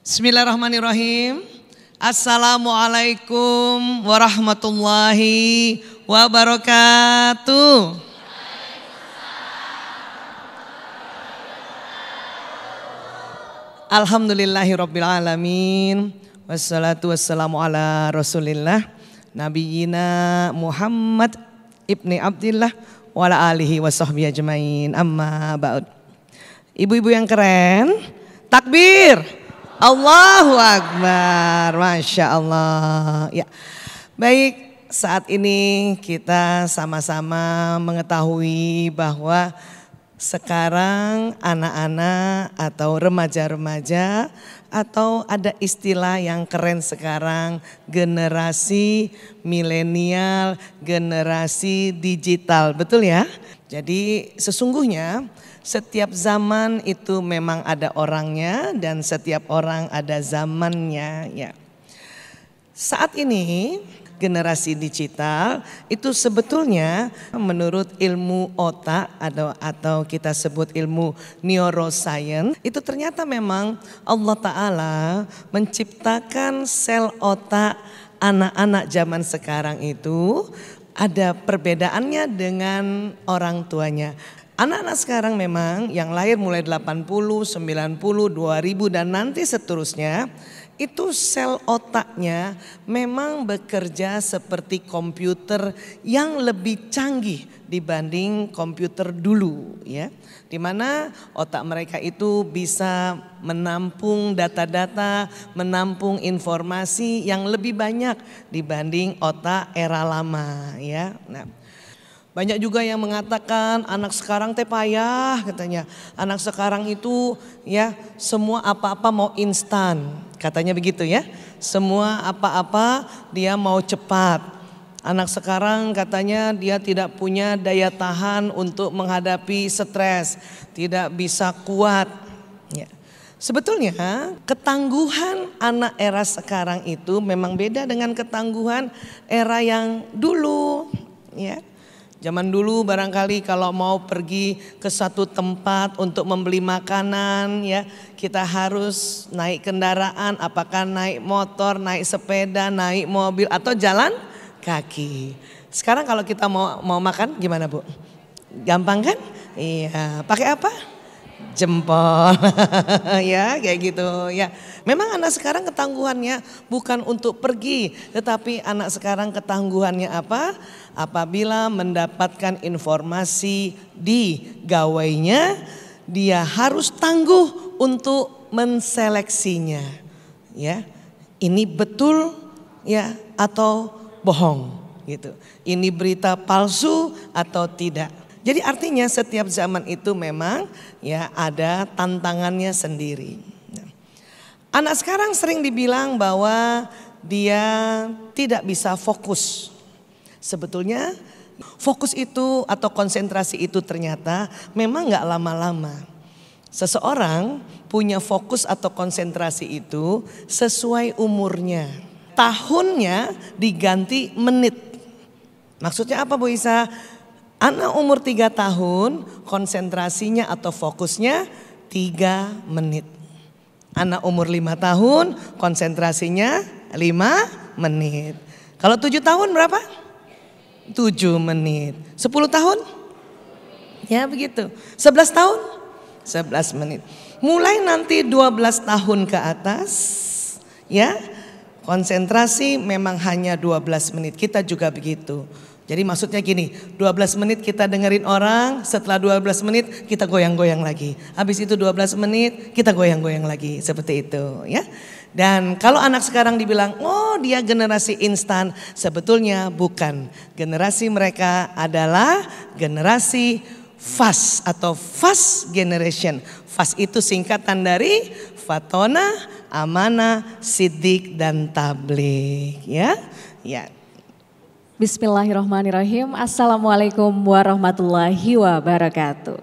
Bismillahirrahmanirrahim. Assalamualaikum warahmatullahi wabarakatuh. Alhamdulillahirabbil alamin. Wassalatu wassalamu ala Rasulillah nabiyina Muhammad ibni Abdillah wa ala alihi wa sahbihi ajmain. Amma ba'd. Ibu-ibu yang keren, takbir. Allahu Akbar, Masya Allah. Ya, baik, saat ini kita sama-sama mengetahui bahwa sekarang anak-anak atau remaja-remaja atau ada istilah yang keren sekarang, generasi milenial, generasi digital, betul ya? Jadi sesungguhnya setiap zaman itu memang ada orangnya dan setiap orang ada zamannya ya. Saat ini generasi digital itu sebetulnya menurut ilmu otak atau kita sebut ilmu neuroscience, itu ternyata memang Allah Ta'ala menciptakan sel otak anak-anak zaman sekarang itu ada perbedaannya dengan orang tuanya. Anak-anak sekarang memang yang lahir mulai 80, 90, 2000 dan nanti seterusnya itu sel otaknya memang bekerja seperti komputer yang lebih canggih dibanding komputer dulu ya. Dimana otak mereka itu bisa menampung data-data, menampung informasi yang lebih banyak dibanding otak era lama ya. Nah, banyak juga yang mengatakan anak sekarang teh payah katanya. Anak sekarang itu ya semua apa-apa mau instan. Katanya begitu ya. Semua apa-apa dia mau cepat. Anak sekarang katanya dia tidak punya daya tahan untuk menghadapi stres. Tidak bisa kuat. Ya. Sebetulnya ketangguhan anak era sekarang itu memang beda dengan ketangguhan era yang dulu ya. Zaman dulu barangkali kalau mau pergi ke satu tempat untuk membeli makanan ya, kita harus naik kendaraan, apakah naik motor, naik sepeda, naik mobil atau jalan kaki. Sekarang kalau kita mau makan gimana Bu? Gampang kan? Iya, pakai apa? Jempol. Ya kayak gitu ya. Memang anak sekarang ketangguhannya bukan untuk pergi, tetapi anak sekarang ketangguhannya apa? Apabila mendapatkan informasi di gawainya, dia harus tangguh untuk menseleksinya. Ya, ini betul ya atau bohong gitu. Ini berita palsu atau tidak. Jadi artinya setiap zaman itu memang ya ada tantangannya sendiri. Anak sekarang sering dibilang bahwa dia tidak bisa fokus. Sebetulnya fokus itu atau konsentrasi itu ternyata memang gak lama-lama. Seseorang punya fokus atau konsentrasi itu sesuai umurnya. Tahunnya diganti menit. Maksudnya apa Bu Isa? Anak umur 3 tahun konsentrasinya atau fokusnya 3 menit. Anak umur 5 tahun konsentrasinya 5 menit. Kalau 7 tahun berapa? 7 menit. 10 tahun? Ya begitu. 11 tahun? 11 menit. Mulai nanti 12 tahun ke atas ya konsentrasi memang hanya 12 menit. Kita juga begitu. Jadi maksudnya gini, 12 menit kita dengerin orang, setelah 12 menit kita goyang-goyang lagi. Habis itu 12 menit kita goyang-goyang lagi, seperti itu ya. Dan kalau anak sekarang dibilang, oh dia generasi instan, sebetulnya bukan. Generasi mereka adalah generasi fast atau fast generation. Fast itu singkatan dari Fatona, Amanah, Siddiq dan Tabligh ya. Ya. Bismillahirrahmanirrahim. Assalamualaikum warahmatullahi wabarakatuh.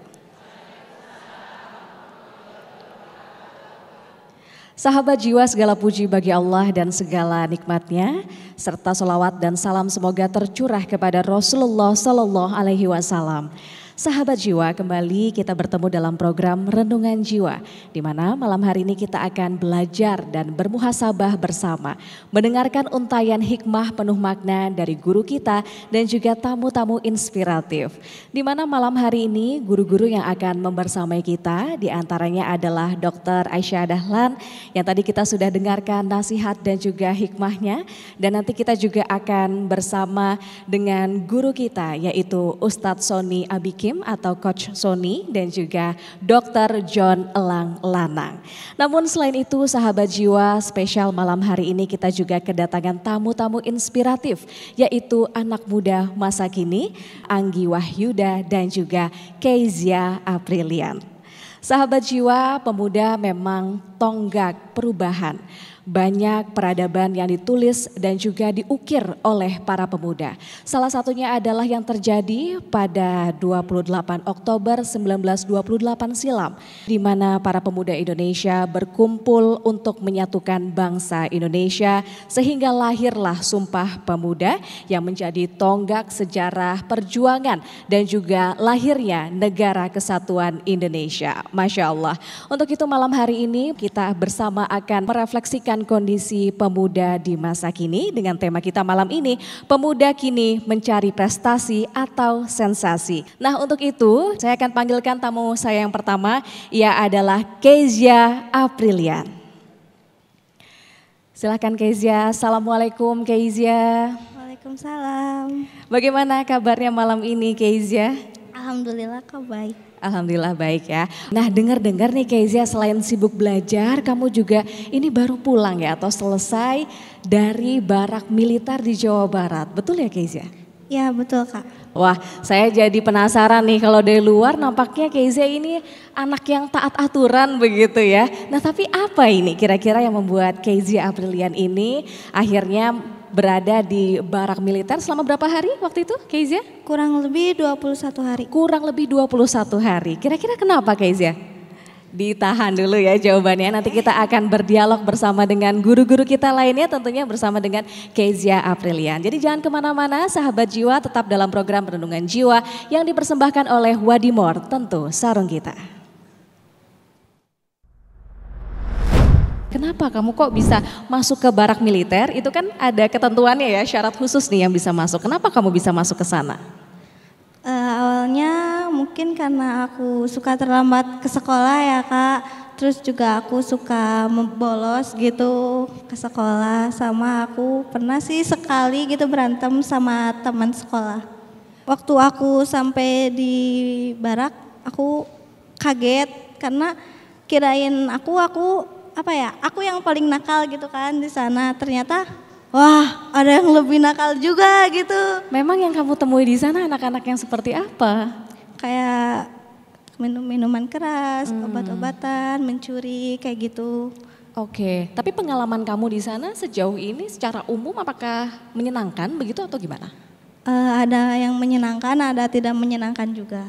Sahabat jiwa, segala puji bagi Allah dan segala nikmatnya, serta selawat dan salam semoga tercurah kepada Rasulullah Sallallahu Alaihi Wasallam. Sahabat jiwa, kembali kita bertemu dalam program Renungan Jiwa, di mana malam hari ini kita akan belajar dan bermuhasabah bersama, mendengarkan untayan hikmah penuh makna dari guru kita dan juga tamu-tamu inspiratif. Di mana malam hari ini guru-guru yang akan membersamai kita, di antaranya adalah Dr. Aisyah Dahlan, yang tadi kita sudah dengarkan nasihat dan juga hikmahnya, dan nanti kita juga akan bersama dengan guru kita, yaitu Ustadz Sony Abikim atau Coach Sony dan juga Dr. John Elang Lanang. Namun selain itu sahabat jiwa, spesial malam hari ini kita juga kedatangan tamu-tamu inspiratif, yaitu anak muda masa kini, Anggi Wahyuda dan juga Kezia Aprilian. Sahabat jiwa, pemuda memang tonggak perubahan. Banyak peradaban yang ditulis dan juga diukir oleh para pemuda. Salah satunya adalah yang terjadi pada 28 Oktober 1928 silam, di mana para pemuda Indonesia berkumpul untuk menyatukan bangsa Indonesia, sehingga lahirlah Sumpah Pemuda yang menjadi tonggak sejarah perjuangan dan juga lahirnya Negara Kesatuan Indonesia. Masya Allah. Untuk itu malam hari ini kita bersama akan merefleksikan kondisi pemuda di masa kini dengan tema kita malam ini, pemuda kini mencari prestasi atau sensasi. Nah, untuk itu saya akan panggilkan tamu saya yang pertama, ia adalah Kezia Aprilian. Silakan Kezia. Assalamualaikum Kezia. Waalaikumsalam. Bagaimana kabarnya malam ini Kezia? Alhamdulillah kau baik. Alhamdulillah baik ya. Nah, dengar-dengar nih Kezia, selain sibuk belajar, kamu juga ini baru pulang ya atau selesai dari barak militer di Jawa Barat. Betul ya Kezia? Ya betul Kak. Wah, saya jadi penasaran nih, kalau dari luar nampaknya Kezia ini anak yang taat aturan begitu ya. Nah, tapi apa ini kira-kira yang membuat Kezia Aprilian ini akhirnya berada di barak militer selama berapa hari waktu itu Kezia? Kurang lebih 21 hari. Kurang lebih 21 hari. Kira-kira kenapa Kezia? Ditahan dulu ya jawabannya. Nanti kita akan berdialog bersama dengan guru-guru kita lainnya, tentunya bersama dengan Kezia Aprilian. Jadi jangan kemana-mana sahabat jiwa, tetap dalam program Renungan Jiwa yang dipersembahkan oleh Wadimor, tentu sarung kita. Kenapa kamu kok bisa masuk ke barak militer? Itu kan ada ketentuannya ya, syarat khusus nih yang bisa masuk. Kenapa kamu bisa masuk ke sana? Awalnya mungkin karena aku suka terlambat ke sekolah ya Kak. Terus juga aku suka bolos gitu ke sekolah. Sama aku pernah sih sekali gitu berantem sama teman sekolah. Waktu aku sampai di barak aku kaget karena kirain aku yang paling nakal gitu kan di sana. Ternyata wah, ada yang lebih nakal juga gitu. Memang yang kamu temui di sana anak-anak yang seperti apa? Kayak minum minuman keras, obat-obatan, mencuri kayak gitu. Oke, tapi pengalaman kamu di sana sejauh ini secara umum apakah menyenangkan begitu atau gimana? Ada yang menyenangkan, ada tidak menyenangkan juga.